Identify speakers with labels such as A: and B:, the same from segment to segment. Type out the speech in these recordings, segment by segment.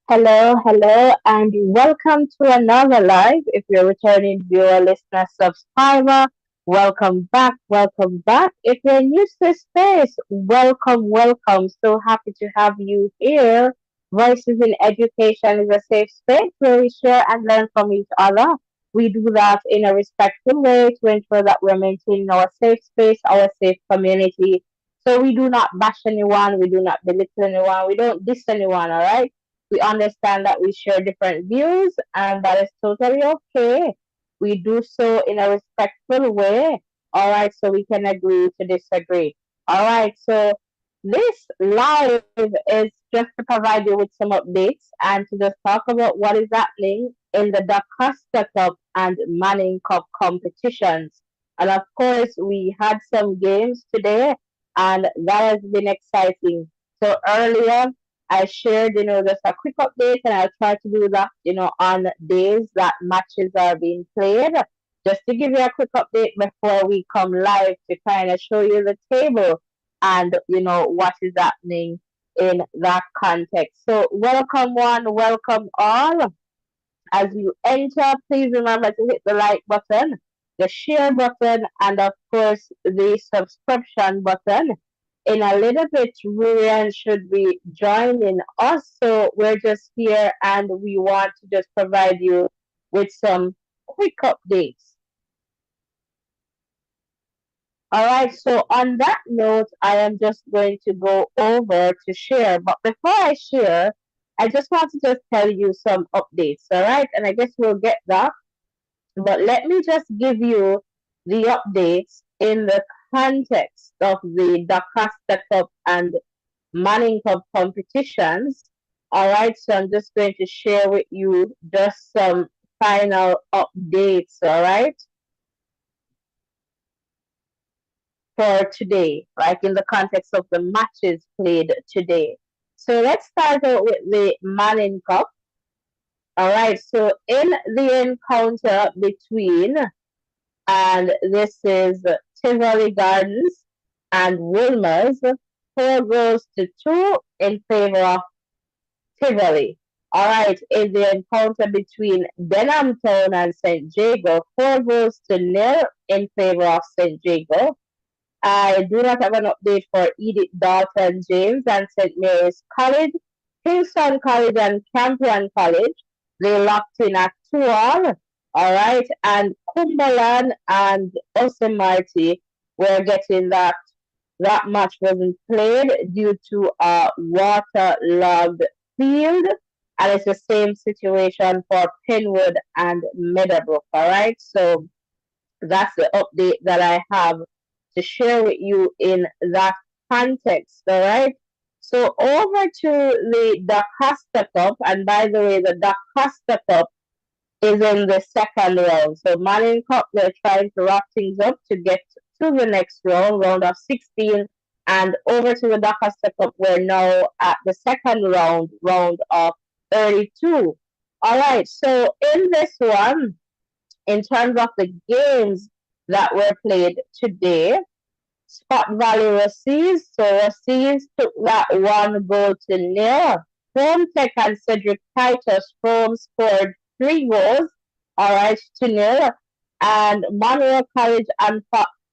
A: Hello, hello, and welcome to another live. If you're returning viewer, listener, subscriber, welcome back, welcome back. If you're new to this space, welcome, welcome. So happy to have you here. Voices in Education is a safe space where we share and learn from each other. We do that in a respectful way to ensure that we're maintaining our safe space, our safe community. So we do not bash anyone, we do not belittle anyone, we don't diss anyone, all right? We understand that we share different views, and that is totally okay. We do so in a respectful way. All right, so we can agree to disagree. All right, so this live is just to provide you with some updates and to just talk about what is happening in the DaCosta Cup and Manning Cup competitions. And of course, we had some games today, and that has been exciting. So earlier, I shared, just a quick update, and I'll try to do that, on days that matches are being played. Just to give you a quick update before we come live to kind of show you the table and, what is happening in that context. So, welcome one, welcome all. As you enter, please remember to hit the like button, the share button, and of course the subscription button. In a little bit, Rurian should be joining us. So we're just here and we want to just provide you with some quick updates. All right, so on that note, I am just going to go over to share. But before I share, I just want to just tell you some updates, all right? And I guess we'll get that. But let me just give you the updates in the context of the DaCosta Cup and Manning Cup competitions. All right, so I'm just going to share with you just some final updates, all right, for today, like in the context of the matches played today. So let's start out with the Manning Cup. All right, so in the encounter between, and this is Tivoli Gardens and Wilmers, 4 goals to 2 in favor of Tivoli. All right, in the encounter between Denham Town and St. Jago, 4 goals to 0 in favor of St. Jago. I do not have an update for Edith Dalton James and St. Mary's College. Kingston College and Campion College, they locked in at 2-all. All right, and Cumberland and Osamarty were getting that match wasn't played due to a waterlogged field, and it's the same situation for Penwood and Meadowbrook. All right, so that's the update that I have to share with you in that context. All right. So over to the DaCosta Cup, and by the way, the DaCosta Cup is in the second round. So Manning Cup, they're trying to wrap things up to get to the next round, round of 16, and over to the DaCosta Cup, we're now at the second round, round of 32. All right. So in this one, in terms of the games that were played today, Scott Valley Rossies. So Rossies took that 1 goal to 0. Home Tech and Cedric Titus Home scored 3 goals, all right, to 0. And Monroe College and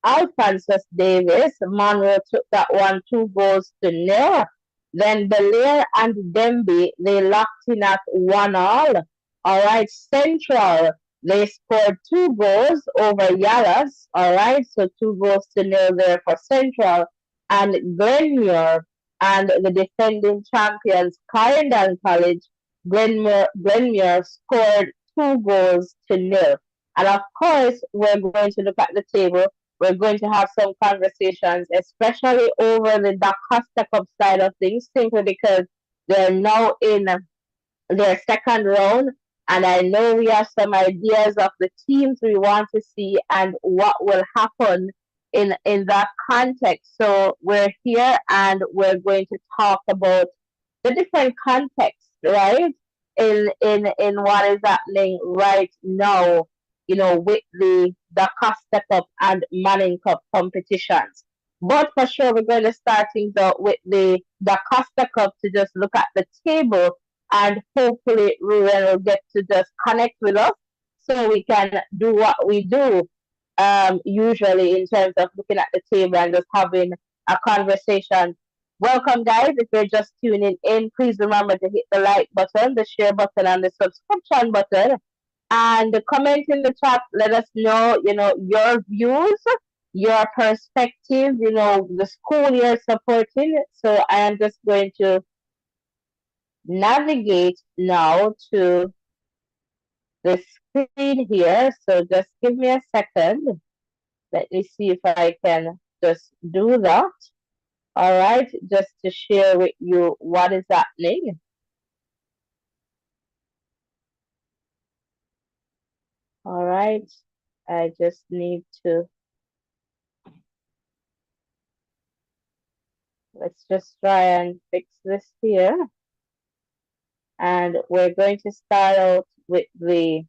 A: Alphonsus Davis. Monroe took that one 2 goals to 0. Then Belair and Demby, they locked in at 1-all. All right, Central, they scored 2 goals over Yalas. All right, so 2 goals to 0 there for Central. And Glenmuir and the defending champions, Clarendon College, Glenmuir scored 2 goals to 0. And of course, we're going to look at the table. We're going to have some conversations, especially over the DaCosta Cup side of things, simply because they're now in their second round. And I know we have some ideas of the teams we want to see and what will happen in that context. So we're here and we're going to talk about the different contexts, right? In what is happening right now, with the Costa Cup and Manning Cup competitions. But for sure, we're going to start things out with the Costa Cup to just look at the table and hopefully Ruben will get to just connect with us so we can do what we do usually in terms of looking at the table and just having a conversation. Welcome, guys. If you're just tuning in, please remember to hit the like button, the share button, and the subscription button. And comment in the chat. Let us know, your views, your perspective, the school you're supporting. So I am just going to navigate now to the screen here. So just give me a second. Let me see if I can just do that. All right, just to share with you what is happening. All right, I just need to, let's just try and fix this here. And we're going to start out with the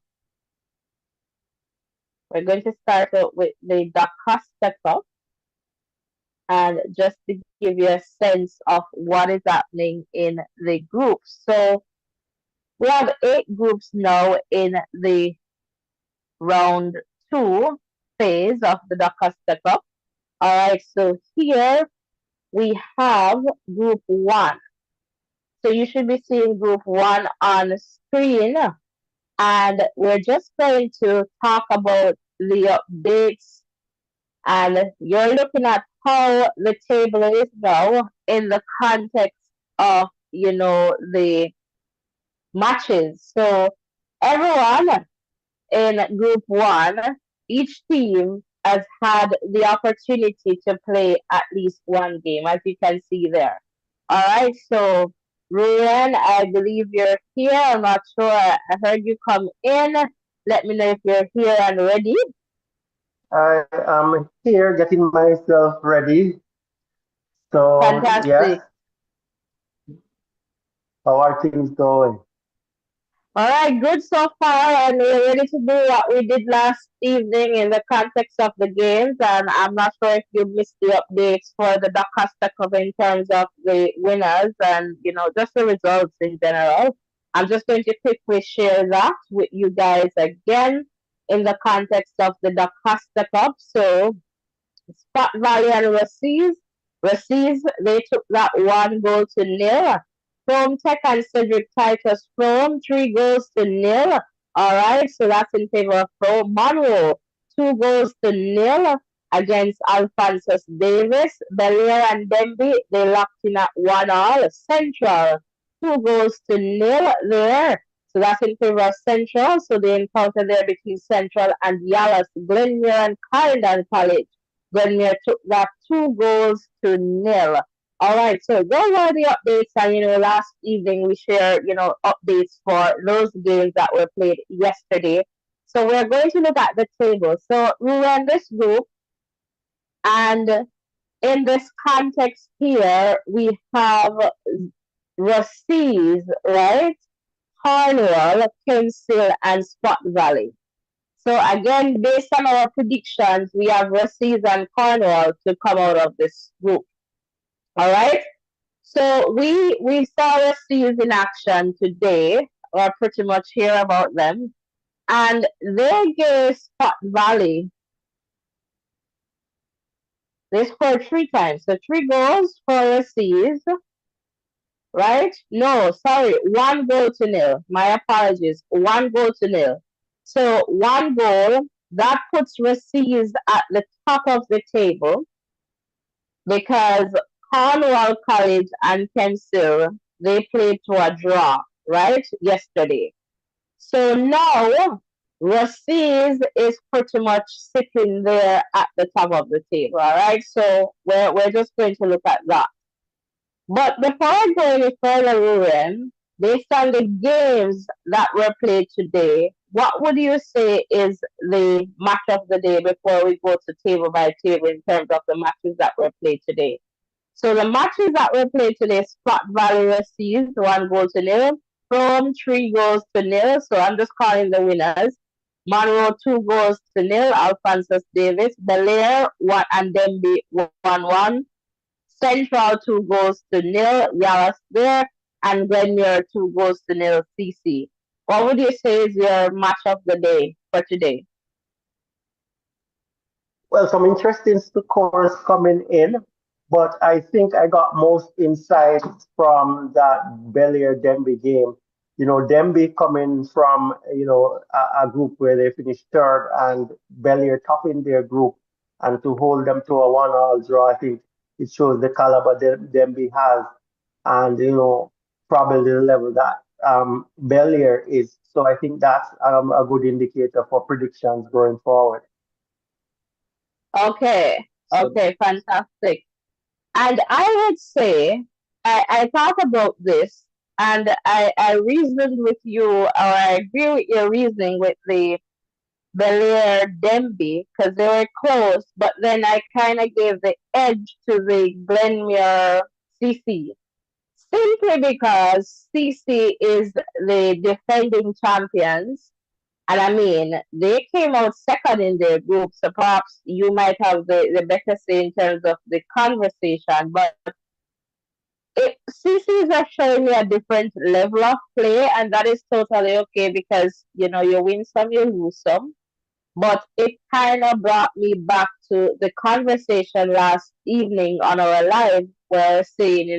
A: DaCosta Cup. And just to give you a sense of what is happening in the groups. So we have 8 groups now in the round 2 phase of the DaCosta Cup. All right, so here we have group 1. So you should be seeing group 1 on screen. And we're just going to talk about the updates. And you're looking at how the table is now in the context of, the matches. So everyone in group 1, each team has had the opportunity to play at least one game, as you can see there. All right, so Ruben, I believe you're here. I'm not sure. I heard you come in. Let me know if you're here and ready.
B: I am here getting myself ready. So, yes,
A: Fantastic.
B: how are things going?
A: All right, good so far, and we're ready to do what we did last evening in the context of the games. And I'm not sure if you missed the updates for the DaCosta Cup in terms of the winners and just the results in general. I'm just going to quickly share that with you guys again in the context of the DaCosta Cup. So Spot Valley and Rockies. Rockies, they took that 1-0 from Tech and Cedric Titus from 3-0. All right, so that's in favor of Pro Monroe. 2-0 against Alphonsus Davis. Belair and Demby, they locked in at 1-1. Central, 2-0 there. So that's in favor of Central. So the encounter there between Central and Dallas, Glenmere and Clarendon College. Glenmere took that 2-0. All right, so those are the updates. And last evening we shared updates for those games that were played yesterday. So we're going to look at the table. So we were in this group, and in this context here, we have Rockies, right? Cornwall, Kinsale, and Spot Valley. So again, based on our predictions, we have Rockies and Cornwall to come out of this group. All right. So we saw Rockies in action today, or pretty much hear about them, and they gave Spot Valley. They scored 3 times, so 3 goals for Rockies. Right? No, sorry, 1-0. My apologies. 1-0. So 1 goal, that puts Rockies at the top of the table because Cornwall College and Kensal, they played to a draw, right? Yesterday. So now Rockies is pretty much sitting there at the top of the table, all right? So we're just going to look at that. But before I go any further, Ruben, based on the games that were played today, what would you say is the match of the day before we go to table by table in terms of the matches that were played today? So the matches that were played today, Spot Valley received 1-0, from 3-0. So I'm just calling the winners. Monroe 2-0, Alphonsus Davis, Belair 1 and Demby 1-1. Central 2-0. Yalas there. and Glenmuir 2-0 CC. What would you say is your match of the day for today?
B: Well, some interesting scores coming in, but I think I got most insights from that Belair Demby game. Demby coming from a group where they finished third, and Belair top in their group, and to hold them to a 1-all draw, I think it shows the caliber that Demby has, and probably the level that Belair is. So I think that's a good indicator for predictions going forward.
A: Okay,
B: So
A: okay, fantastic. And I would say, I thought about this and I reasoned with you, or I agree with your reasoning with the Belair Demby because they were close, but then I kind of gave the edge to the Glenmuir CC simply because CC is the defending champions. And I mean, they came out second in their group, so perhaps you might have the better say in terms of the conversation. But CCs are showing me a different level of play, and that is totally okay because you win some, you lose some. But it kind of brought me back to the conversation last evening on our live, where saying,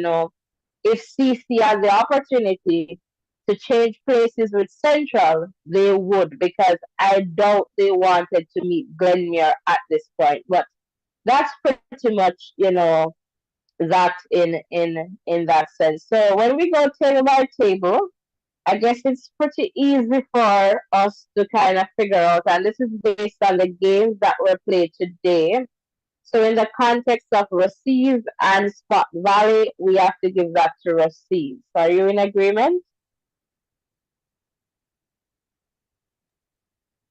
A: if CC has the opportunity to change places with Central, they would because I doubt they wanted to meet Glenmuir at this point. But that's pretty much, that in that sense. So when we go table by table, I guess it's pretty easy for us to kind of figure out, and this is based on the games that were played today. So in the context of Received and Spot Valley, we have to give that to Received. So are you in agreement?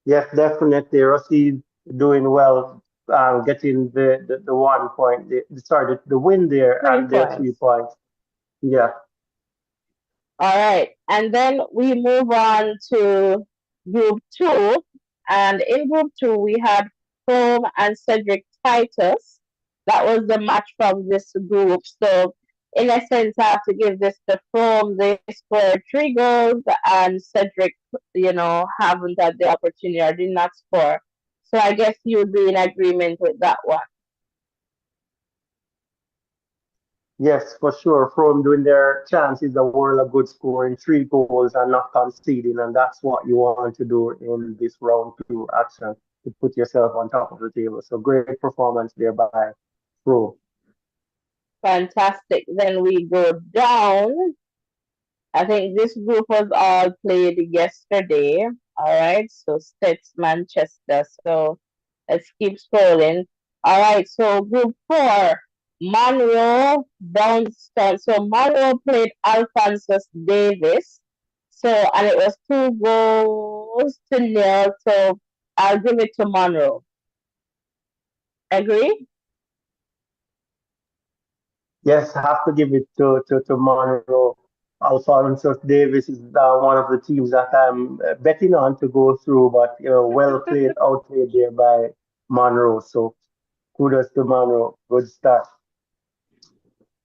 B: yes, definitely. Rossi doing well, getting the 1 point, sorry, the win there
A: Three
B: and their three
A: points.
B: points. Yeah.
A: All right. And then we move on to group two. And in group two, we had Chrome and Cedric Titus. That was the match from this group. So, in a sense, I have to give this to Chrome. They scored 3 goals, and Cedric, haven't had the opportunity or did not score. So, I guess you would be in agreement with that one.
B: Yes, for sure. From doing their chances, the world of good scoring 3 goals and not conceding, and that's what you want to do in this round two action to put yourself on top of the table. So great performance there by Pro.
A: Fantastic. Then we go down. I think this group was all played yesterday. All right, so Stets Manchester. So let's keep scrolling. All right, so group four, Monroe Brownstone. So Monroe played Alphonsus Davis. So and it was 2 goals to nil. So I'll give it to Monroe. Agree?
B: Yes, have to give it to Monroe. Alphonsus Davis is one of the teams that I'm betting on to go through, but well played, outplayed there by Monroe. So kudos to Monroe. Good start.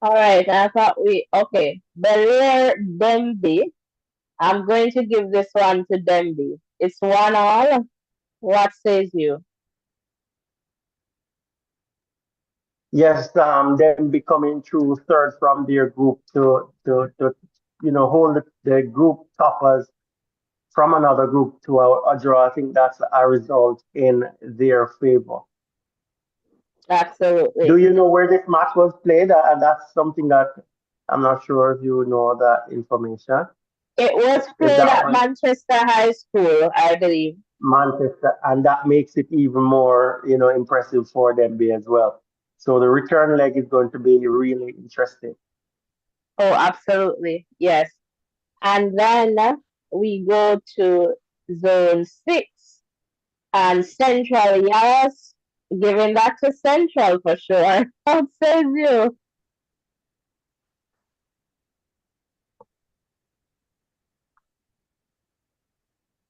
A: All right, I thought we okay. Belair Demby. I'm going to give this one to Demby. It's 1-all. What says you?
B: Yes, them becoming through third from their group to hold the group toppers from another group to a draw. I think that's a result in their favor. Do
A: Absolutely.
B: you know where this match was played? And that's something that I'm not sure if you know that information.
A: It was
B: Is
A: played
B: that
A: at
B: one
A: Manchester High School, I believe.
B: Manchester, and that makes it even more, impressive for them as well. So the return leg is going to be really interesting.
A: Oh, absolutely. Yes. And then we go to Zone 6 and Central. Yes, giving that to Central for sure. What says you?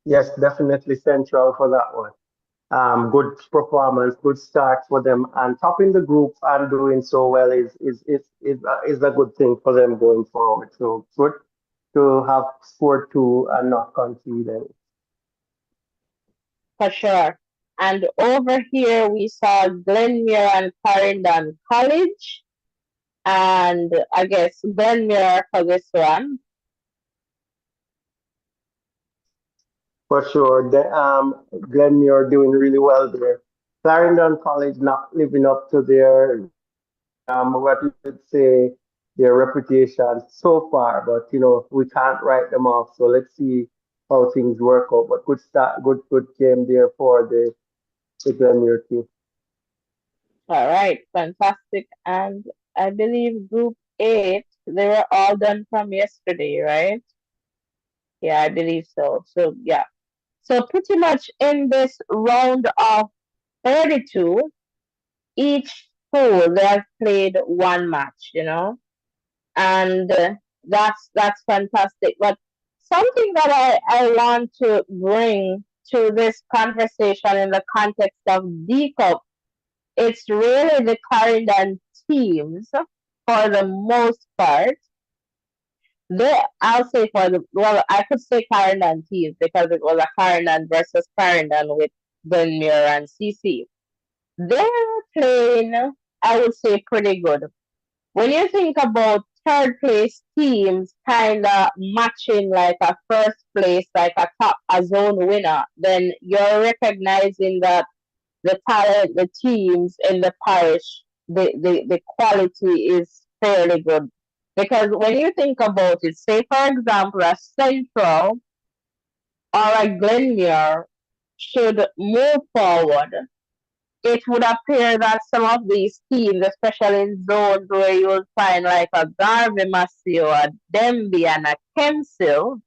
B: Yes, definitely central for that one. Good performance, good start for them, and topping the group and doing so well is a good thing for them going forward. So good. to have scored two and not conceded.
A: for sure. And over here we saw Glenmuir and Clarendon College, and I guess Glenmuir for this one.
B: For sure. Glenmuir doing really well there. Clarendon College not living up to what you would say, their reputation so far, but we can't write them off. So let's see how things work out. But good start, good game there for the Glenmuir team.
A: All right, fantastic. And I believe Group 8, they were all done from yesterday, right? Yeah, I believe so. So, yeah. So, pretty much in this round of 32, each school they have played one match, and that's fantastic. But something that I want to bring to this conversation in the context of D Cup, it's really the Clarendon teams for the most part. I'll say well, I could say Clarendon teams because it was a Clarendon versus Clarendon with Dunmere and CC. They're playing, I would say, pretty good. When you think about third place teams kind of matching like a first place, like a zone winner, then you're recognizing that the talent, the teams in the parish, the quality is fairly good. Because when you think about it, say for example, a Central or a Glenmuir should move forward, it would appear that some of these teams, especially in zones where you will find like a Garvey Massey or a Denby and a Kemsil,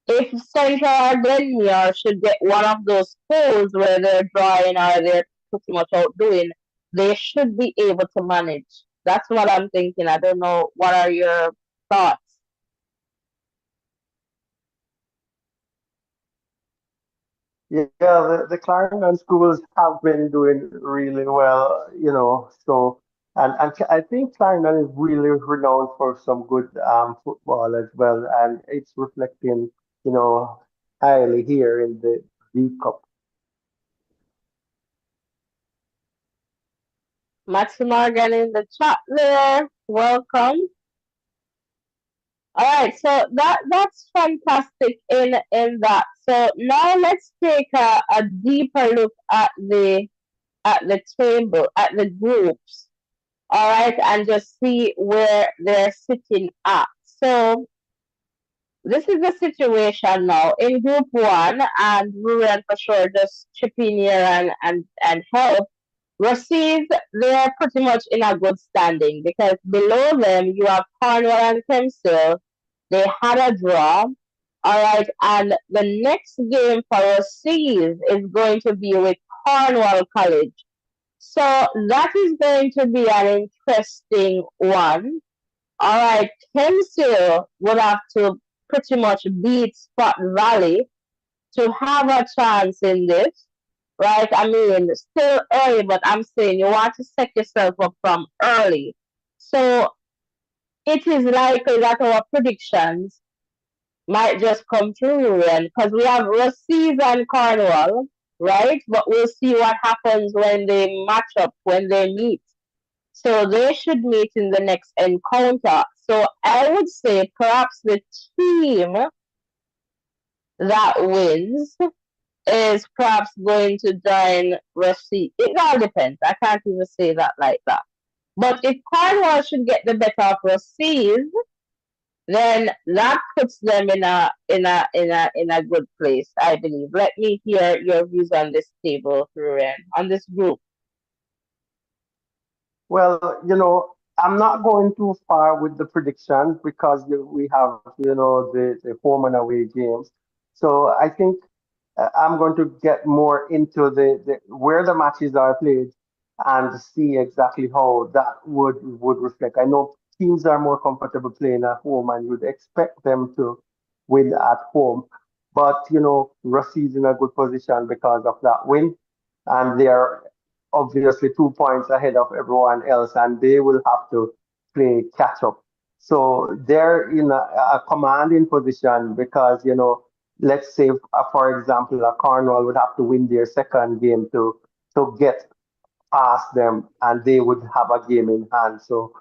A: if Central or Glenmuir should get one of those schools where they're drawing or they're pretty much outdoing, they should be able to manage. That's what I'm thinking. I don't know. What are your thoughts?
B: Yeah, the Clarendon schools have been doing really well, so and I think Clarendon is really renowned for some good football as well, and it's reflecting, you know, highly here in the D Cup.
A: Max Morgan in the chat there. Welcome. All right, so that's fantastic in that. So now let's take a deeper look at the table, at the groups. All right, and just see where they're sitting at. So this is the situation now in Group One, and Ruran for sure just chip in here and help. Received, they're pretty much in a good standing because below them you have Cornwall and Kempsey. They had a draw. All right, and the next game for Received is going to be with Cornwall College. So that is going to be an interesting one. All right, Kempsey would have to pretty much beat Spot Valley to have a chance in this, right? I mean, still early, but I'm saying you want to set yourself up from early. So it is likely that our predictions might just come true, and because we have Rockies and Cornwall, right? But we'll see what happens when they match up, when they meet. So they should meet in the next encounter. So I would say perhaps the team that wins is perhaps going to join Rashid. It all depends. I can't even say that like that. But if Cornwall should get the better of Rashid, then that puts them in a good place, I believe. Let me hear your views on this table, Ruren, on this group.
B: Well, I'm not going too far with the predictions because we have, the home and away games. So I think I'm going to get more into the where the matches are played and see exactly how that would reflect. I know teams are more comfortable playing at home, and you'd expect them to win at home. But Rusty's in a good position because of that win, and they are obviously 2 points ahead of everyone else, and they will have to play catch up. So they're in a commanding position because, let's say, for example, a Cornwall would have to win their second game to get past them, and they would have a game in hand. So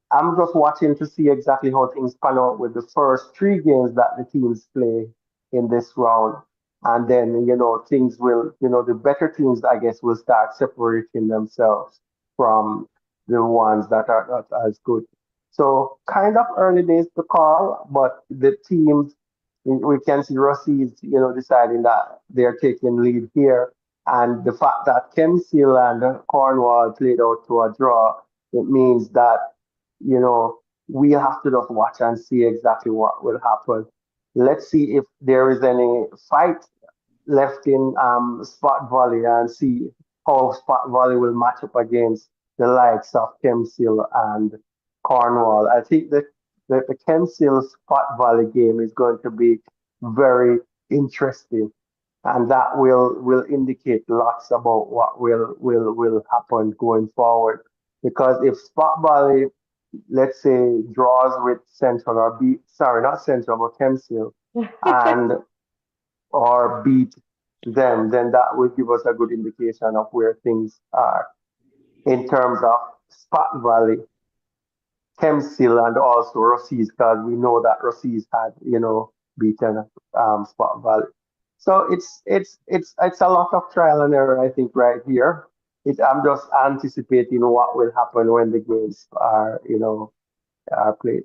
B: I'm just watching to see exactly how things pan out with the first three games that the teams play in this round. And then, things will, the better teams, I guess, will start separating themselves from the ones that are not as good. So kind of early days to call, but the teams, we can see Rossi's, deciding that they're taking lead here, and the fact that Kemsil and Cornwall played out to a draw, it means that, we have to just watch and see exactly what will happen. Let's see if there is any fight left in Spot Valley and see how Spot Valley will match up against the likes of Kemsil and Cornwall. I think that the Kemsil Spot Valley game is going to be very interesting, and that will indicate lots about what will happen going forward. Because if Spot Valley, let's say, draws with Central or beat, sorry, not Central, but Kemsil, and or beat them, then that will give us a good indication of where things are in terms of Spot Valley, Kemsil, and also Rossi's, because we know that Rossi's had, beaten Spot Valley. So it's a lot of trial and error, I think, right here. I'm just anticipating what will happen when the games are played.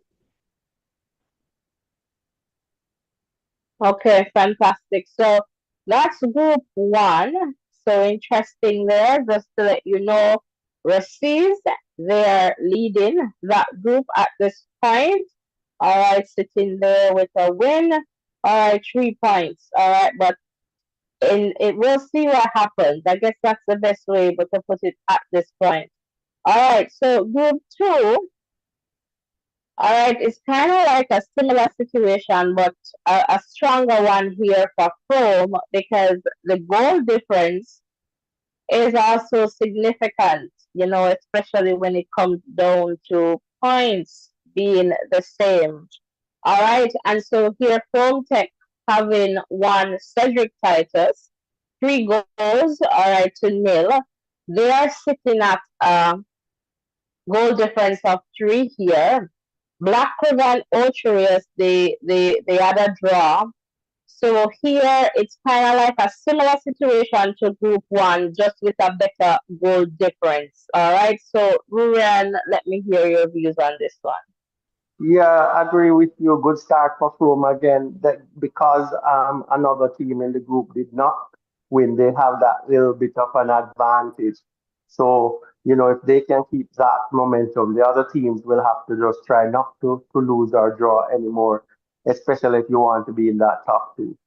A: Okay, fantastic. So that's group one. So interesting there. Just to let you know, Received, they're leading that group at this point. All right, sitting there with a win. All right, 3 points. All right, but in it, we'll see what happens. I guess that's the best way, but to put it at this point. All right, so group two. All right, it's kind of like a similar situation, but a stronger one here for Chrome because the goal difference is also significant, especially when it comes down to points being the same. All right, and so here Chrome Tech having won Cedric Titus, 3 goals, all right, to nil. They are sitting at goal difference of 3 here. Black River and Ulteriors, they had a draw. So here it's kind of like a similar situation to Group One, just with a better goal difference. All right. So Ruran, let me hear your views on this one.
B: Yeah, I agree with you. Good start for Rome again. That because another team in the group did not win, they have that little bit of an advantage. So, if they can keep that momentum, the other teams will have to just try not to lose or draw anymore, especially if you want to be in that top two.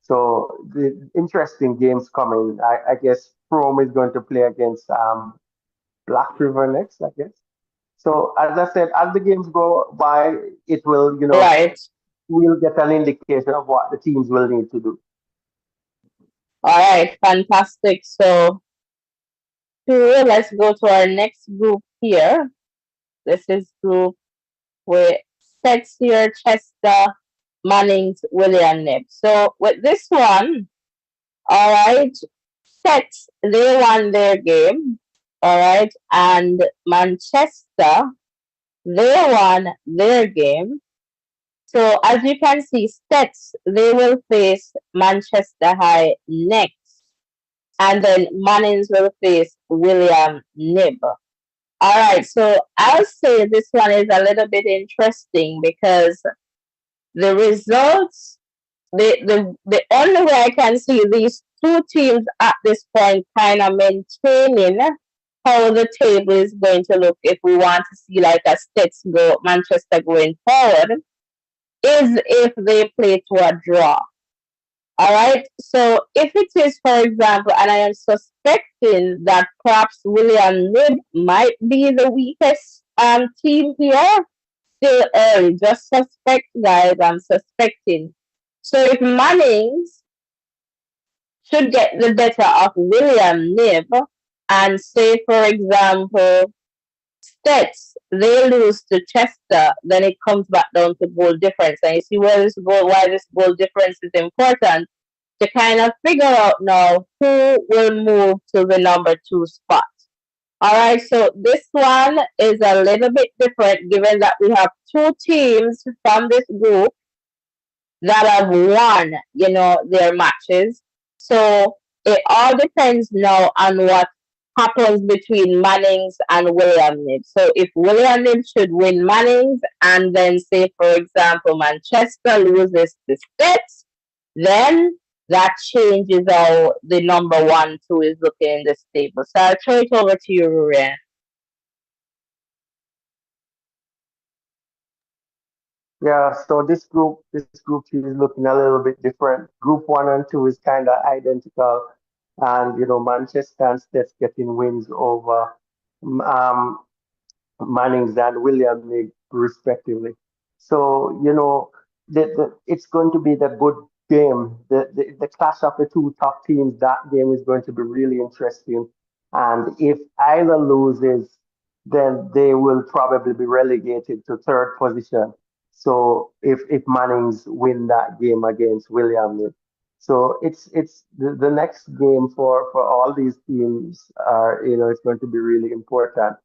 B: So the interesting games coming. I guess Rome is going to play against Black River next, I guess. So as I said, as the games go by, it will,
A: Right.
B: we'll get an indication of what the teams will need to do.
A: All right. Fantastic. So let's go to our next group here. This is group with Sexier, Chester, Mannings, William Nib. So with this one, all right, Sets, they won their game. All right. And Manchester, they won their game. So as you can see, Sets, they will face Manchester High next. And then Mannings will face William Nib. All right. So I'll say this one is a little bit interesting because the results, the only way I can see these two teams at this point kind of maintaining how the table is going to look if we want to see like a States go Manchester going forward is if they play to a draw. All right. So if it is, for example, and I am suspecting that perhaps William Nib might be the weakest team here, still early. Just suspect, guys. I'm suspecting. So if Mannings should get the better of William Nib, and say, for example, States, they lose to Chester, then it comes back down to goal difference. And you see why this goal difference is important to kind of figure out now who will move to the number two spot. All right, so this one is a little bit different given that we have two teams from this group that have won, their matches. So it all depends now on what happens between Mannings and William Knibb. So if William Knibb should win Mannings and then say, for example, Manchester loses the States, then that changes how the number 1, 2 is looking in this table. So I'll throw it over to you, Rurian.
B: Yeah, so this group is looking a little bit different. Group one and two is kind of identical, and Manchester and States getting wins over um, Mannings and William League, respectively. So, it's going to be the good game. The clash of the two top teams, that game is going to be really interesting. And if either loses, then they will probably be relegated to third position. So if Mannings win that game against William League. So it's the next game for all these teams are, it's going to be really important.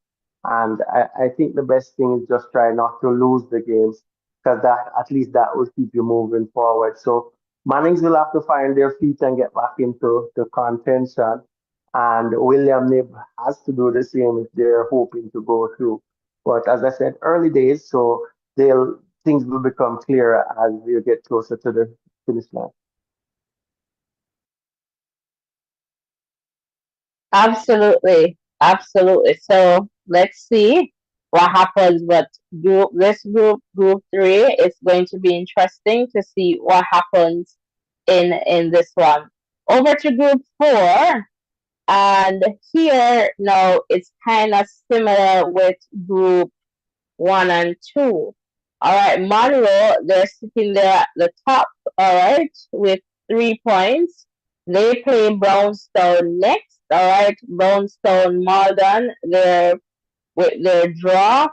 B: And I think the best thing is just try not to lose the games because that at least that will keep you moving forward. So Mannings will have to find their feet and get back into the contention. And William Nib has to do the same if they're hoping to go through. But as I said, early days, so they'll things will become clearer as you get closer to the finish line.
A: Absolutely. Absolutely. So let's see what happens. But group 3, it's going to be interesting to see what happens in this one. Over to group 4, and here now it's kind of similar with group 1 and 2. All right, Monroe, they're sitting there at the top, all right, with 3 points. They play Brownstone next, all right. Brownstone Malden, they're with their draw,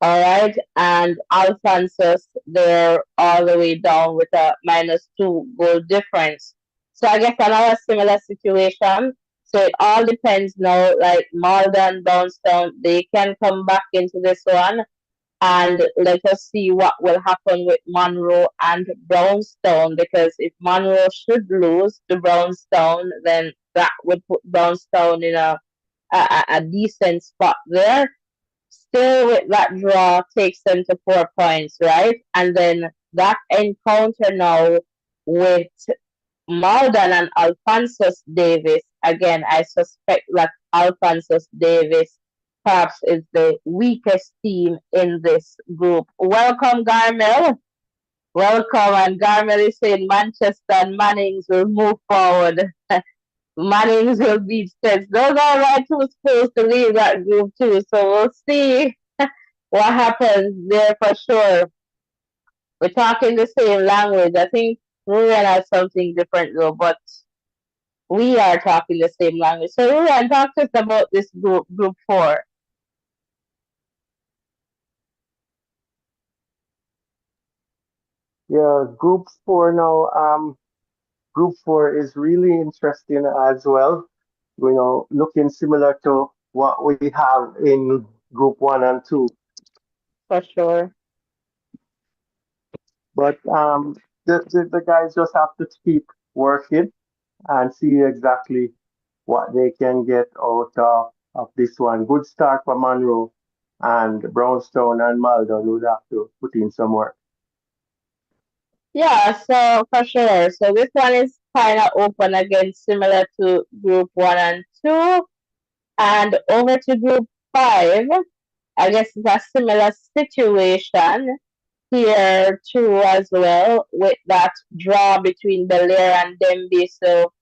A: all right, and Alphonsus, they're all the way down with a -2 goal difference. So I guess another similar situation. So it all depends now, like Malden, Brownstone, they can come back into this one, and let us see what will happen with Monroe and Brownstone, because if Monroe should lose to Brownstone, then that would put Brownstone in a decent spot there. Still, with that draw, takes them to 4 points, right? And then that encounter now with Malden and Alphonsus Davis. Again, I suspect that Alphonsus Davis perhaps is the weakest team in this group. Welcome, Garmel. Welcome. And Garmel is saying Manchester and Mannings will move forward. Mannings will beat Spence. Those are my two schools to leave that group too. So we'll see what happens there for sure. We're talking the same language. I think Ruben has something different though, but we are talking the same language. So Ruben, talk to us about this group 4.
B: Yeah, group four now. Group four is really interesting as well. Looking similar to what we have in group one and two.
A: For sure.
B: But the guys just have to keep working and see exactly what they can get out of this one. Good start for Monroe and Brownstone and Maldon would have to put in some work.
A: Yeah, so for sure. So this one is kind of open again, similar to group 1 and 2. And over to group 5, I guess it's a similar situation here too as well, with that draw between Belair and Demby. So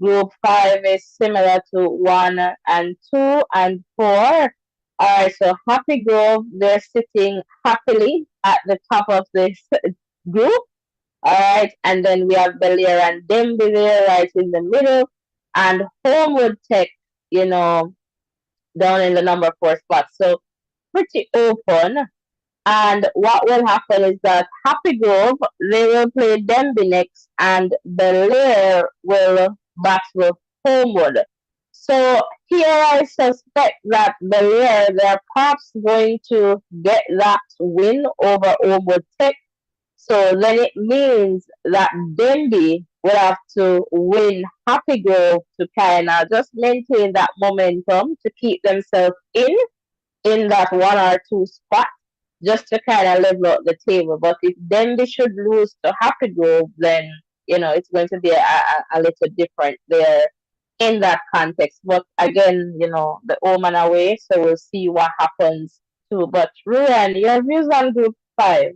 A: group 5 is similar to 1 and 2 and 4. All right, so Happy Grove, they're sitting happily at the top of this group. All right, and then we have Belair and Demby there right in the middle, and Homewood Tech, you know, down in the number four spot. So pretty open. And what will happen is that Happy Grove, they will play Denby next, and Belair will battle Homewood. So here I suspect that Belair, they're perhaps going to get that win over Homewood Tech. So then it means that Denby will have to win Happy Grove to kind of just maintain that momentum to keep themselves in that one or two spot just to kind of level out the table. But if Denby should lose to Happy Grove, then it's going to be a little different there in that context. But again, the home and away, so we'll see what happens too. But Ruan, your views on Group 5?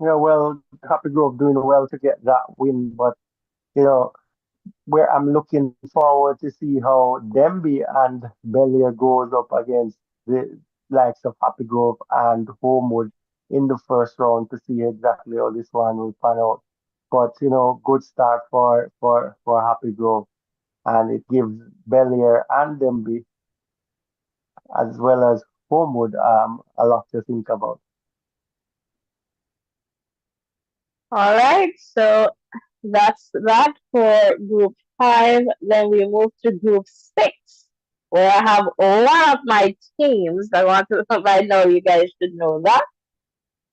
B: Yeah, well, Happy Grove doing well to get that win, but you know, where I'm looking forward to see how Demby and Bellier goes up against the likes of Happy Grove and Homewood in the first round to see exactly how this one will pan out. But good start for Happy Grove, and it gives Bellier and Demby as well as Homewood a lot to think about.
A: All right, so that's that for Group 5. Then we move to Group 6, where I have one of my teams. I want to, I know you guys should know that.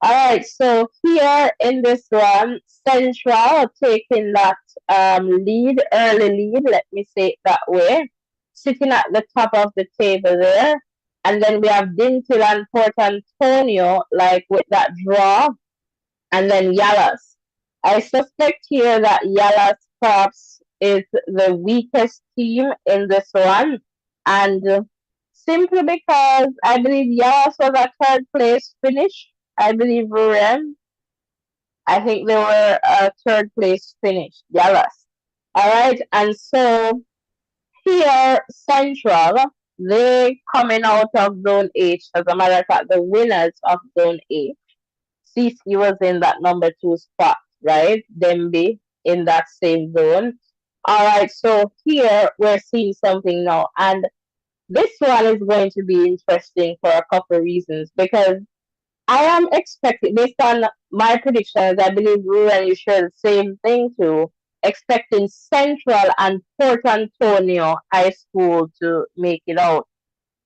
A: All right, so here in this one, Central taking that early lead, let me say it that way, sitting at the top of the table there. And then we have Dintil and Port Antonio, like with that draw, and then Yalas. I suspect here that Yalas perhaps is the weakest team in this one, and simply because I believe Yalas was a third place finish. I believe Ruren. I think they were a third place finish. Yalas. All right, and so here Central, they coming out of Zone H. As a matter of fact, the winners of Zone H. CC was in that number two spot, right? Demby in that same zone. All right, so here we're seeing something now, and this one is going to be interesting for a couple of reasons because I am expecting, based on my predictions, I believe Rue and you share the same thing too, expecting Central and Port Antonio High School to make it out.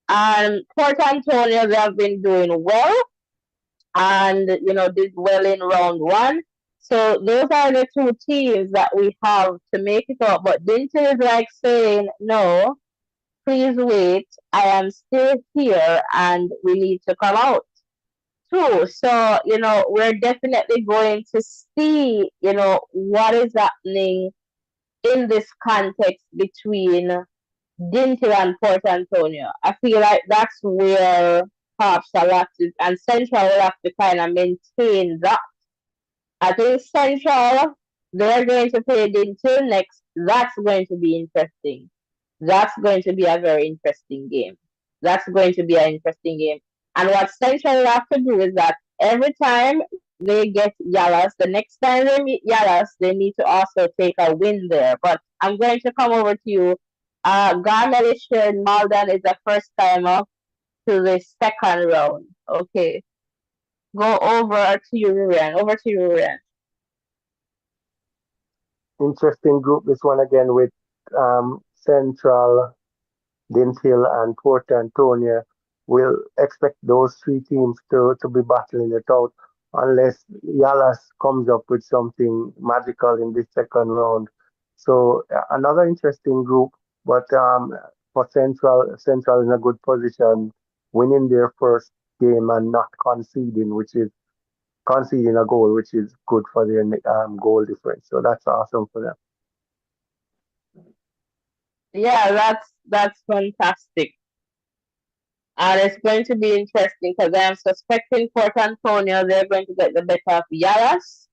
A: And Port Antonio, they have been doing well and did well in round one. So those are the two teams that we have to make it up. But Dinton is like saying, no, please wait. I am still here and we need to come out too. So, we're definitely going to see, what is happening in this context between Dinty and Port Antonio. I feel like that's where perhaps a lot is, and Central will have to kind of maintain that. I think Central, they're going to play Dinty next. That's going to be interesting. That's going to be a very interesting game. That's going to be an interesting game. And what Central will have to do is that every time they get Yalas, the next time they meet Yalas, they need to also take a win there. But I'm going to come over to you. Garmelisha and Malden is the first timer to the second round. Okay. Go over to you, Ryan. Over to you, Ryan.
B: Interesting group, this one again with Central, Dint Hill, and Port Antonio. We'll expect those three teams to be battling it out unless Yalas comes up with something magical in this second round. So another interesting group, but for Central in a good position, winning their first game and not conceding a goal, which is good for their goal difference. So that's awesome for them.
A: Yeah, that's fantastic. And it's going to be interesting because I'm suspecting Port Antonio, they're going to get the better of Yaras.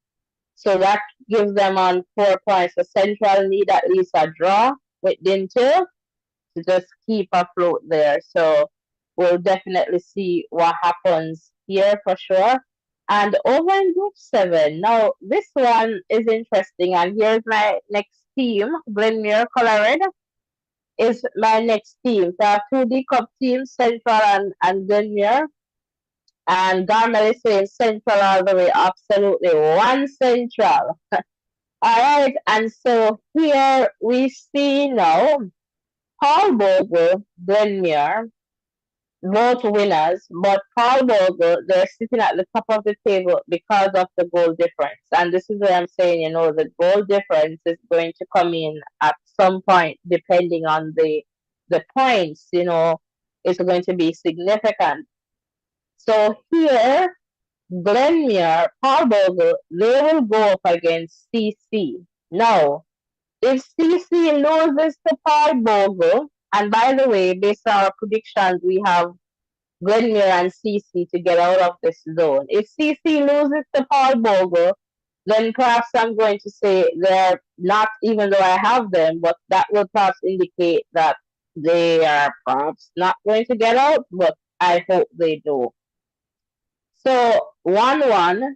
A: So that gives them on 4 points. So Central need at least a draw with Dinto to just keep afloat there. So we'll definitely see what happens here for sure. And over in Group 7, now this one is interesting. And here's my next team, Glenmuir, Colorado. is my next team. So I have two D Cup teams, Central and Glenmere. And Garmel is saying Central all the way. Absolutely. One Central. All right. And so here we see now Paul Bogle, Glenmere, both winners, but Paul Bogle, they're sitting at the top of the table because of the goal difference. And this is where I'm saying, the goal difference is going to come in at some point, depending on the points, it's going to be significant. So here, Glenmere, Paul Bogle, they will go up against CC. Now, if CC loses to Paul Bogle, and by the way, based on our predictions, we have Glenmere and CC to get out of this zone. If CC loses to Paul Bogle, then perhaps I'm going to say they're not, even though I have them, but that will perhaps indicate that they are perhaps not going to get out, but I hope they do. So 1-1.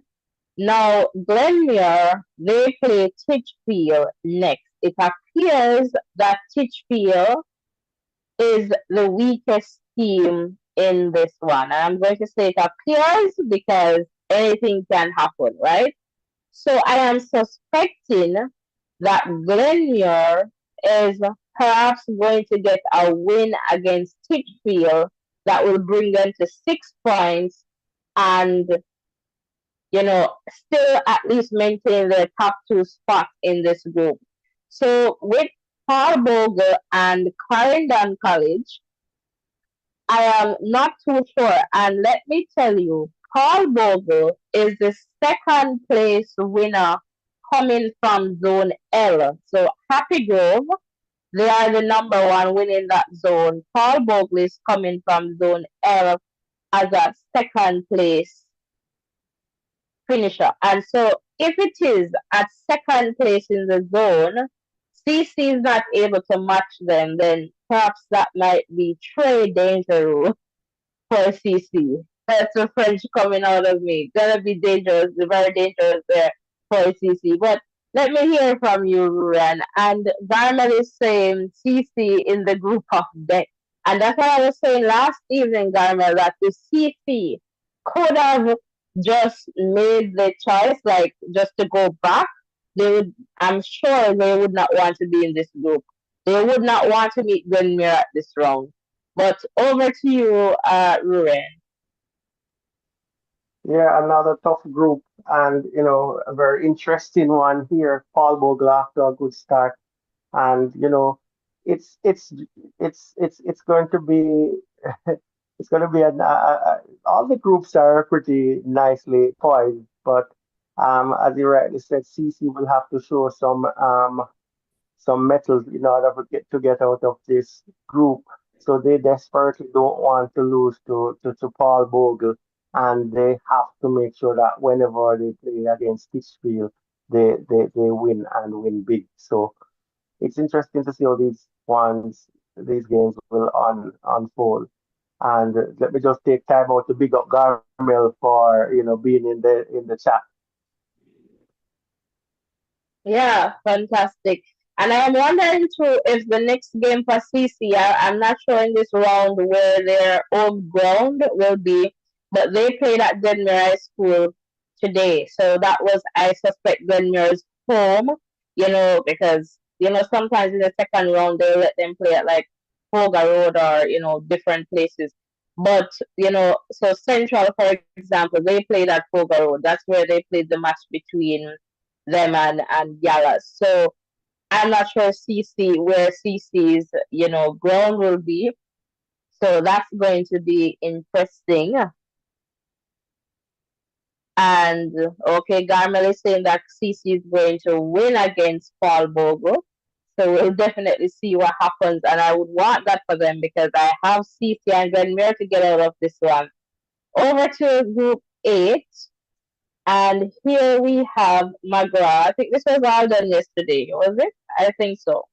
A: Now Glenmere, they play Titchfield next. It appears that Titchfield is the weakest team in this one. And I'm going to say it appears because anything can happen, right? So I am suspecting that Glenmere is perhaps going to get a win against Titchfield that will bring them to 6 points and, still at least maintain their top two spot in this group. So with Paul Bogle and Clarendon College, I am not too sure. And let me tell you, Paul Bogle is the second place winner coming from Zone L. So Happy Grove, they are the number one winning that zone. Paul Bogle is coming from Zone L as a second place finisher. And so if it is at second place in the zone, CC is not able to match them, then perhaps that might be trade danger for CC. That's the French coming out of me. Gonna be dangerous, very dangerous there for CC. But let me hear from you, Ruran. And Garmel is saying CC in the group of death. And that's what I was saying last evening, Garmel, that if CC could have just made the choice, like just to go back, I'm sure they would not want to be in this group. They would not want to meet Glenmere at this round. But over to you, Ruren.
B: Yeah, another tough group, and a very interesting one here. Paul Bogle after a good start, and it's it's it's going to be it's going to be all the groups are pretty nicely poised, but as you rightly said, CC will have to show some metals in order to get out of this group. So they desperately don't want to lose to Paul Bogle, and they have to make sure that whenever they play against Titchfield, they win and win big. So it's interesting to see how these games will unfold. And let me just take time out to big up Garmel for being in the chat.
A: Yeah, fantastic. And I'm wondering too if the next game for CC, I'm not sure in this round where their home ground will be, but they played at Glenmere High School today. So that was, I suspect, Glenmere's home, because, sometimes in the second round they let them play at like Hoga Road or, different places. But, so Central, for example, they played at Hoga Road. That's where they played the match between them and Dallas. So I'm not sure where CC's ground will be. So that's going to be interesting. And okay, Garmel is saying that CC is going to win against Paul Bogle. So we'll definitely see what happens. And I would want that for them because I have CC and Glenmere to get out of this one. Over to Group 8. And here we have McGraw. I think this was all done yesterday, was it? I think so.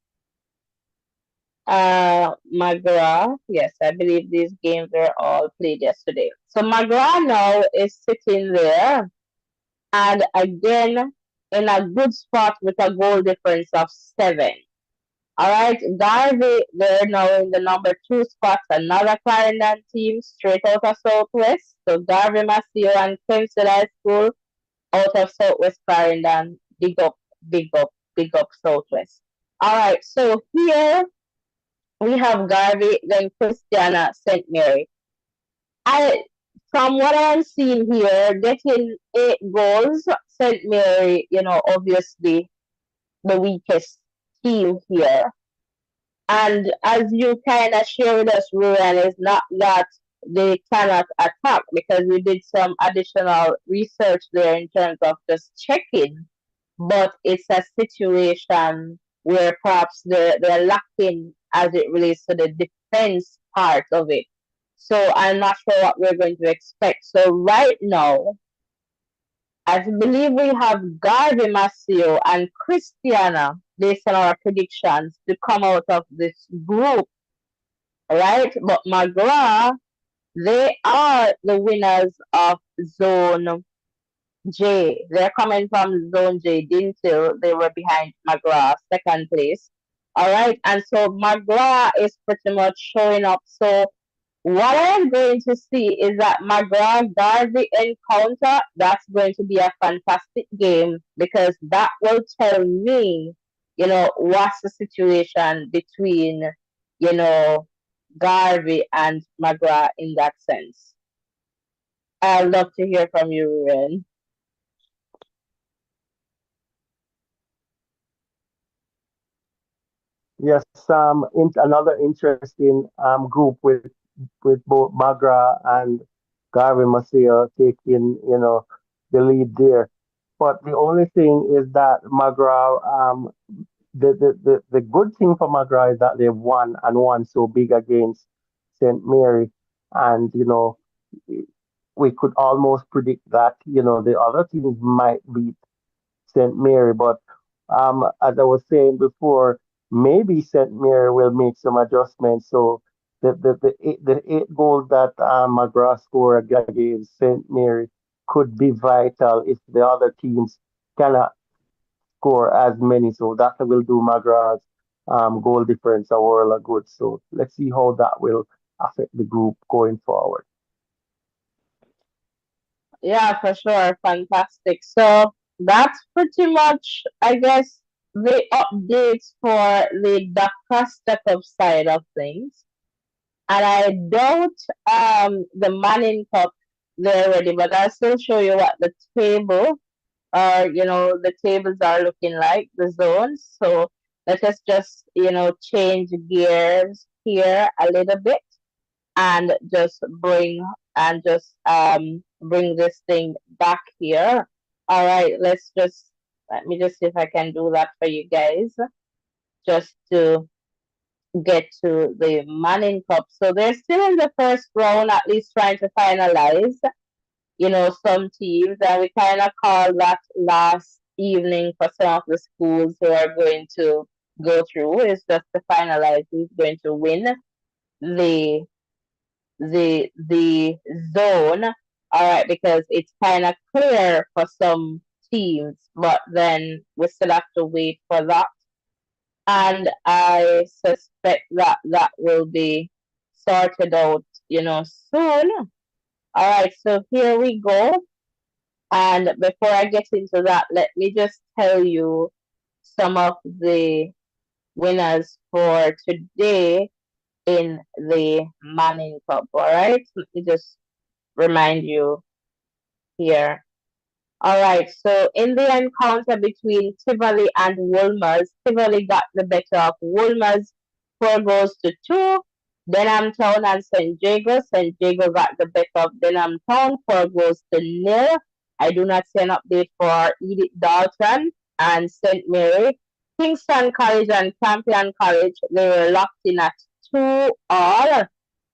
A: McGraw, yes, I believe these games were all played yesterday. So McGraw now is sitting there and again in a good spot with a goal difference of 7. All right, Garvey, they're now in the number 2 spot. Another Clarendon team straight out of Southwest. So Garvey, Masio, and Kempston High School out of Southwest Clarendon. Big up, big up, big up Southwest. All right, so here we have Garvey, then Christiana, St. Mary. I, from what I'm seeing here, getting 8 goals, St. Mary, obviously the weakest team here. And as you kind of share with us, Ruan, is not that they cannot attack because we did some additional research there in terms of just checking, but it's a situation where perhaps they're lacking as it relates to the defense part of it. So I'm not sure what we're going to expect. So right now, I believe we have Garvey Masio and Christiana, based on our predictions, to come out of this group, right? But McGraw, they are the winners of Zone J. They're coming from Zone J. Dintil, they were behind McGraw, second place. All right, and so McGraw is pretty much showing up. So what I'm going to see is that McGraw Garvey encounter. That's going to be a fantastic game because that will tell me, what's the situation between, you know, Garvey and McGraw in that sense. I'd love to hear from you, Ruben.
B: Yes, another interesting group with both Magra and Garvey Masia taking, the lead there. But the only thing is that Magra, the good thing for Magra is that they've won and won so big against St. Mary. And, we could almost predict that, the other teams might beat St. Mary. But as I was saying before, maybe St. Mary will make some adjustments. So the eight goals that McGrath scored against St. Mary could be vital if the other teams cannot score as many. So that will do McGrath's goal difference a world of good. So let's see how that will affect the group going forward.
A: Yeah, for sure. Fantastic. So that's pretty much, I guess, the updates for the DaCosta Cup side of things. And I doubt the Manning Cup there already, but I'll still show you what the table the tables are looking like, the zones. So let us just, change gears here a little bit and just bring this thing back here. All right, let me just see if I can do that for you guys, just to get to the Manning Cup. So they're still in the first round, at least trying to finalize, some teams, and we kind of call that last evening for some of the schools who are going to go through. Is just to finalize who's going to win the the zone. All right, because it's kind of clear for some teams, but then we still have to wait for that. And I suspect that that will be sorted out, soon. All right, so here we go. And before I get into that, let me just tell you some of the winners for today in the Manning Cup. All right, let me just remind you here. All right, so in the encounter between Tivoli and Wolmer's, Tivoli got the better of Wolmer's, 4 goals to 2. Denham Town and St. Jago. St. Jago got the better of Denham Town, 4 goals to 0. I do not see an update for Edith Dalton and St. Mary. Kingston College and Campion College, they were locked in at 2-all.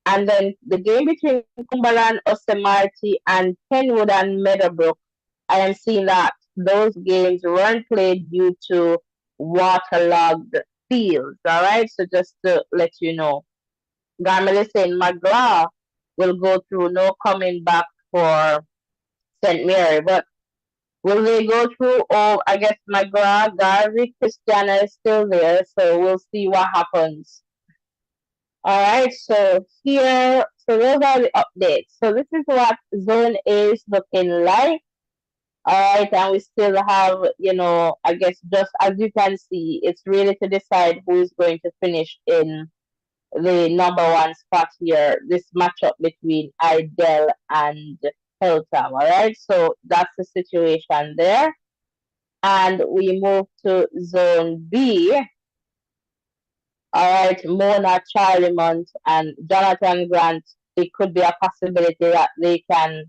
A: And then the game between Cumberland, Osamarty, and Kenwood and Meadowbrook, I am seeing that those games weren't played due to waterlogged fields. All right, so just to let you know, Garmel is saying McGraw will go through, no coming back for St. Mary. But Will they go through? Oh, I guess McGrath, Garvey, Christiana is still there, so we'll see what happens. All right, so here, so those are the updates. So this is what Zone A is looking like. All right, and we still have, I guess just as you can see, it's really to decide who is going to finish in the number one spot here. This matchup between Idel and Hilltown. All right, so that's the situation there. And we move to Zone B. All right, Mona, Charlemont, and Jonathan Grant. It could be a possibility that they can,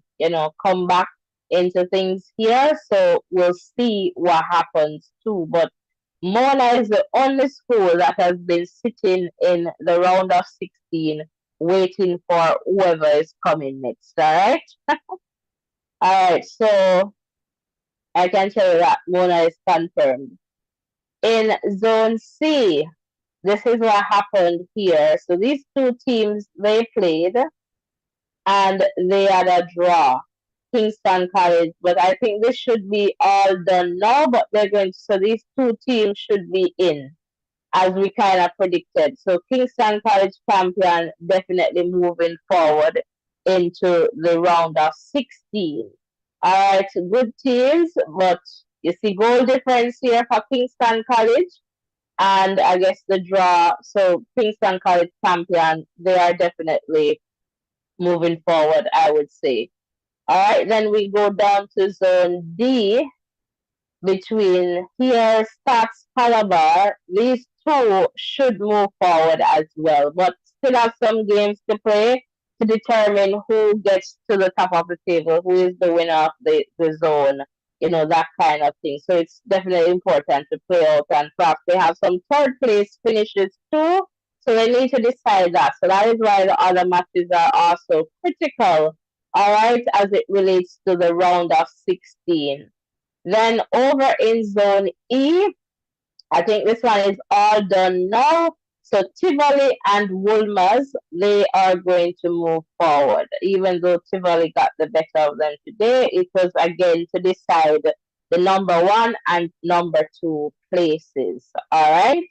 A: come back into things here. So we'll see what happens too. But Mona is the only school that has been sitting in the round of 16, waiting for whoever is coming next. All right. All right. So I can tell you that Mona is confirmed. In Zone C, this is what happened here. So these two teams, they played and they had a draw. Kingston College, but I think this should be all done now, but they're going to, so these two teams should be in, as we kind of predicted. So Kingston College champion definitely moving forward into the round of 16. All right, good teams, but you see goal difference here for Kingston College. And I guess the draw, so Kingston College champion, they are definitely moving forward, I would say. All right, then we go down to Zone D between here, Stats, Calabar. These two should move forward as well, but still have some games to play to determine who gets to the top of the table, who is the winner of the zone, that kind of thing. So it's definitely important to play out, and perhaps they have some third place finishes too. So they need to decide that. So that is why the other matches are also critical, all right, as it relates to the round of 16. Then over in Zone E, I think this one is all done now. So Tivoli and Woolmers, they are going to move forward. Even though Tivoli got the better of them today, it was again to decide the number one and number two places. All right.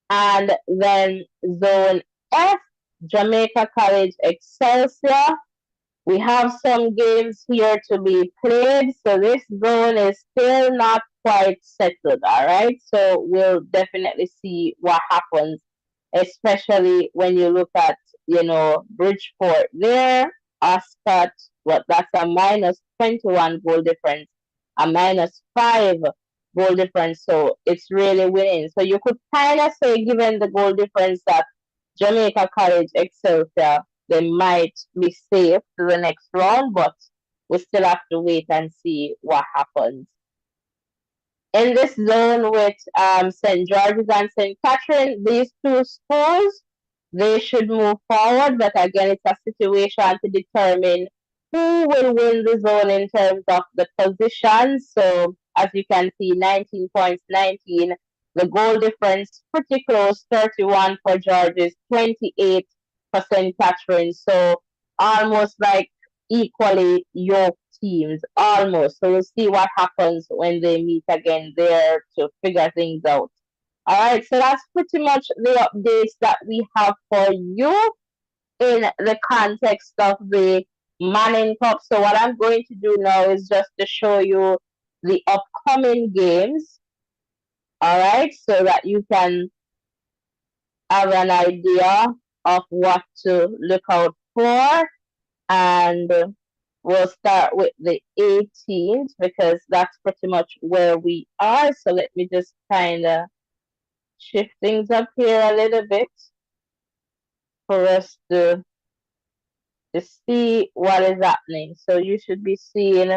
A: And then Zone F, Jamaica College Excelsior. We have some games here to be played, so this zone is still not quite settled, all right? So we'll definitely see what happens, especially when you look at, Bridgeport there, Ascot, what that's a minus 21 goal difference, a minus 5 goal difference, so it's really winning. So you could kind of say, given the goal difference, that Jamaica College Excelsior, they might be safe to the next round, but we still have to wait and see what happens. In this zone with St. George's and St. Catherine, these two schools, they should move forward, but again, it's a situation to determine who will win the zone in terms of the position. So as you can see, 19 points, 19. The goal difference pretty close, 31 for George's, 28 for St. Catherine. So almost like equally yoked teams, almost. So we'll see what happens when they meet again there to figure things out. All right, so that's pretty much the updates that we have for you in the context of the Manning Cup. So what I'm going to do now is just to show you the upcoming games. All right, so that you can have an idea of what to look out for. And we'll start with the 18th because that's pretty much where we are. So let me just kind of shift things up here a little bit for us to see what is happening. So you should be seeing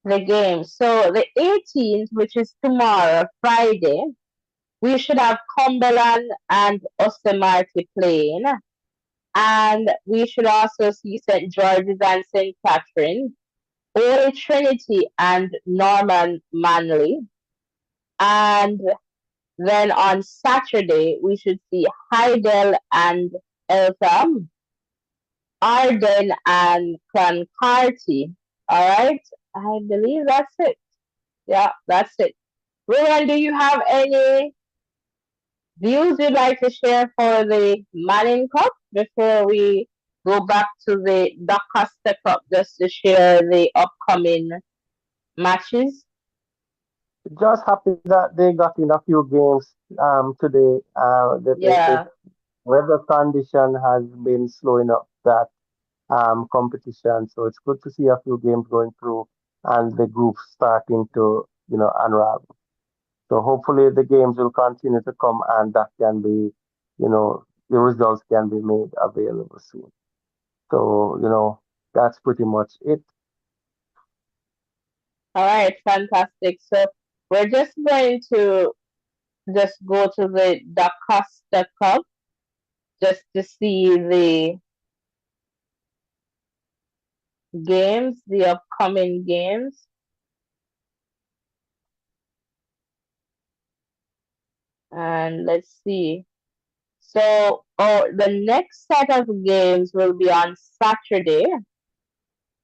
A: the game. So the 18th, which is tomorrow, Friday, we should have Cumberland and Osamarty playing. And we should also see St. George's and St. Catherine, Holy Trinity and Norman Manley. And then on Saturday, we should see Heidel and Eltham. Arden and Clancarty. All right. I believe that's it. Yeah, that's it. Rowan, do you have any views you'd like to share for the Manning Cup before we go back to the DaCosta Cup just to share the upcoming matches?
B: Just happy that they got in a few games today. The
A: Yeah.
B: weather condition has been slowing up that competition, so it's good to see a few games going through and the groups starting to unravel. So hopefully the games will continue to come and that can be, the results can be made available soon. So, that's pretty much it.
A: All right, fantastic. So we're just going to just go to the DaCosta Cup just to see the games, the upcoming games. And let's see. So, oh, the next set of games will be on Saturday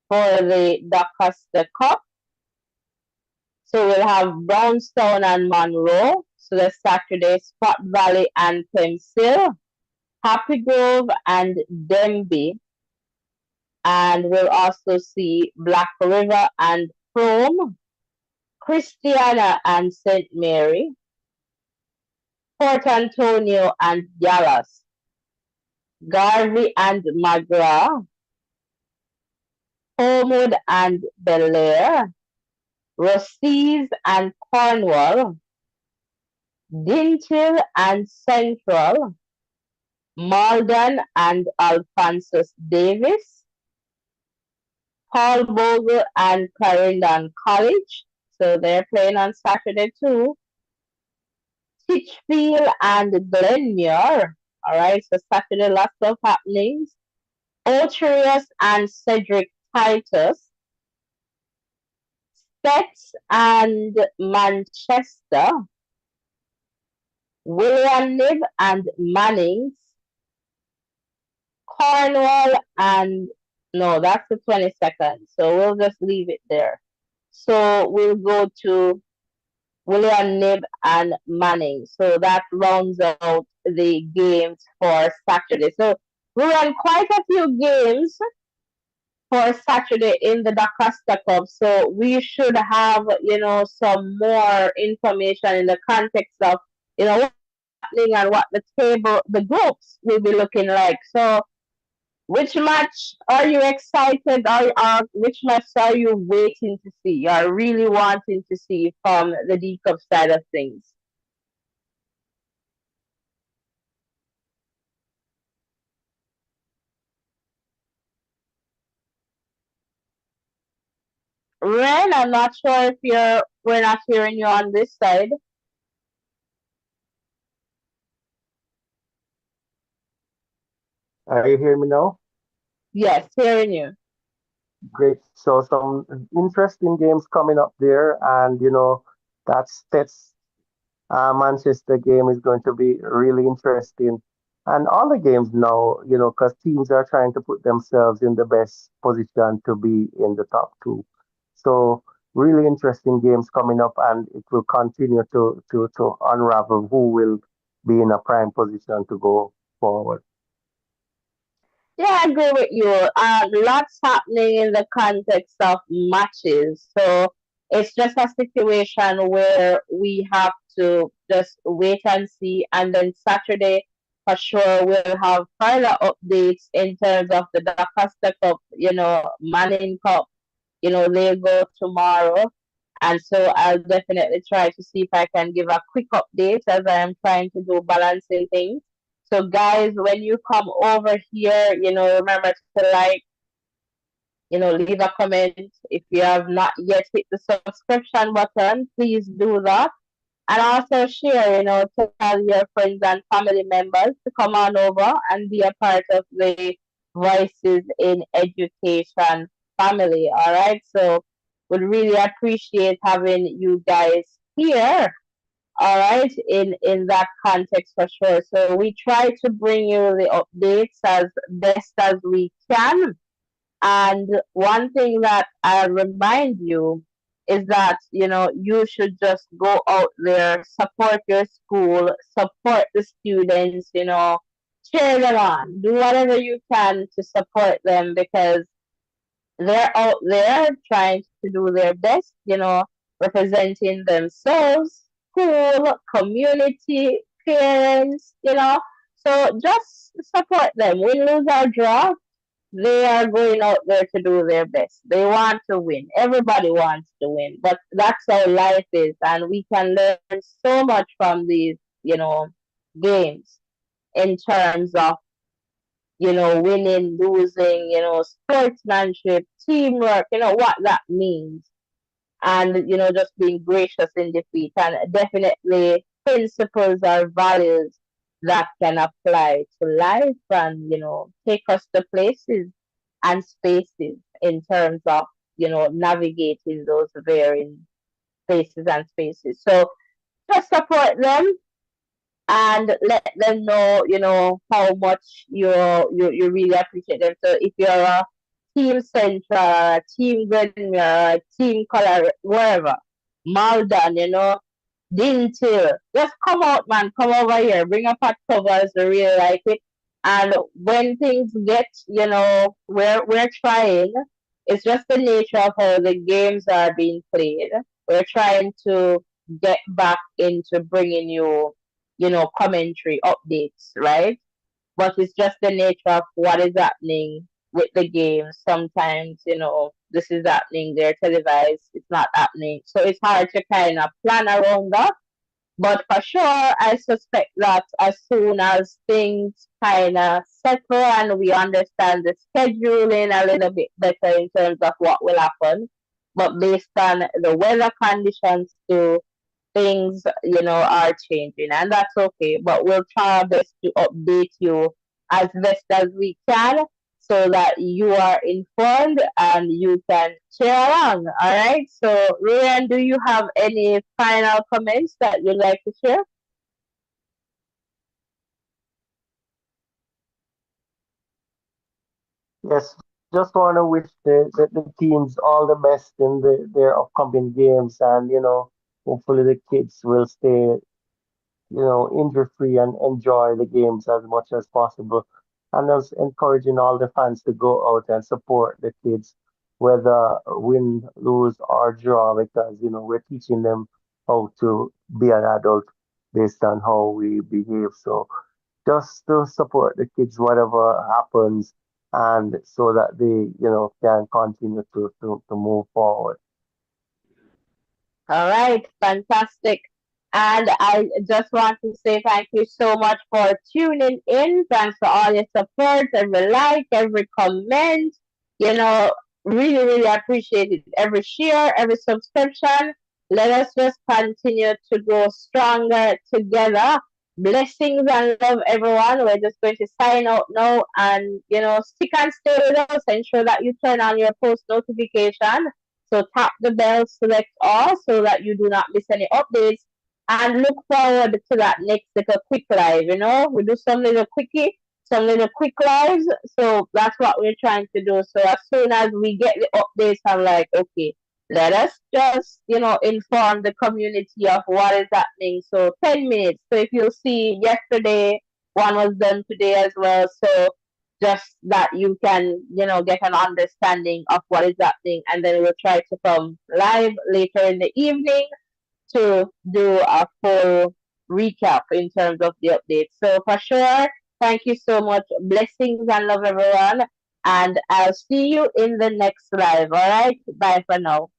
A: for the DaCosta Cup. So we'll have Brownstown and Monroe. So that's Saturday, Spot Valley and Plimsoll, Happy Grove and Denby. And we'll also see Black River and Frome, Christiana and St. Mary, Port Antonio and Dallas, Garvey and McGrath, Homewood and Belair, Rosses and Cornwall, Dintil and Central, Malden and Alphonsus Davis, Paul Bogle and Clarendon College. So they're playing on Saturday too. Titchfield and Glenmuir. All right, so Saturday, lots of happenings. Ocherius and Cedric Titus. Stets and Manchester. William Nib and Mannings. Cornwall and no, that's the 22nd. So we'll just leave it there. So we'll go to William Nib and Manning. So that rounds out the games for Saturday. So we ran quite a few games for Saturday in the DaCosta Cup. So we should have, some more information in the context of, what's happening and what the groups will be looking like. So which match are you excited or which match are you waiting to see? You're really wanting to see from the D Cup side of things? Ren, I'm not sure if we're not hearing you on this side.
B: Are you hearing me now?
A: Yes, hearing you.
B: Great. So some interesting games coming up there, and that's Manchester game is going to be really interesting. And all the games now, because teams are trying to put themselves in the best position to be in the top two. So really interesting games coming up, and it will continue to unravel who will be in a prime position to go forward.
A: Yeah, I agree with you. Lots happening in the context of matches. So it's just a situation where we have to just wait and see. And then Saturday, for sure, we'll have further updates in terms of the DaCosta Cup, Manning Cup. They go tomorrow. And so I'll definitely try to see if I can give a quick update as I am trying to do balancing things. So guys, when you come over here, remember to like, leave a comment. If you have not yet hit the subscription button, please do that. And also share, to tell your friends and family members to come on over and be a part of the Voices in Education family. All right. So would really appreciate having you guys here. all right, in that context for sure. So we try to bring you the updates as best as we can. And one thing that I remind you is that, you should just go out there, support your school, support the students, cheer them on, do whatever you can to support them because they're out there trying to do their best, representing themselves, school, community, parents, So just support them. Win, lose, or draw, they are going out there to do their best. They want to win. Everybody wants to win, but that's how life is, and we can learn so much from these, games in terms of, winning, losing, sportsmanship, teamwork, what that means, and just being gracious in defeat, and definitely principles or values that can apply to life and take us to places and spaces in terms of navigating those varying places and spaces. So just support them and let them know how much you really appreciate them. So if you're a team central, team Glenmere, team color, wherever, Malden, Dintil, just come out, man, come over here, bring up hot covers, I really like it. And when things get, we're trying. It's just the nature of how the games are being played. We're trying to get back into bringing you, commentary updates, right? But it's just the nature of what is happening with the game. Sometimes, this is happening, they're televised, it's not happening. So it's hard to kind of plan around that. But for sure, I suspect that as soon as things kind of settle and we understand the scheduling a little bit better in terms of what will happen, but based on the weather conditions too, things, are changing, and that's okay. But we'll try our best to update you as best as we can so that you are informed and you can cheer along. All right. So, Ryan, do you have any final comments that you'd like to share?
B: Yes, just want to wish the teams all the best in their upcoming games, and hopefully the kids will stay injury free and enjoy the games as much as possible. And us encouraging all the fans to go out and support the kids, whether win, lose, or draw, because we're teaching them how to be an adult based on how we behave. So just to support the kids, whatever happens, and so that they, can continue to move forward.
A: All right, fantastic. And I just want to say thank you so much for tuning in. Thanks for all your support, every like, every comment. You know, really, really appreciate it. Every share, every subscription. Let us just continue to grow stronger together. Blessings and love, everyone. We're just going to sign out now and, stick and stay with us. Ensure that you turn on your post notification, so tap the bell, select all so that you do not miss any updates. And look forward to that next little quick live. We do some little quickie, some little quick lives. So that's what we're trying to do. So as soon as we get the updates, I'm like, okay, let us just, inform the community of what is happening. So 10 minutes. So if you see yesterday, one was done today as well. So just that you can, get an understanding of what is happening. And then we'll try to come live later in the evening to do a full recap in terms of the updates. So for sure, thank you so much. Blessings and love everyone. And I'll see you in the next live. All right. Bye for now.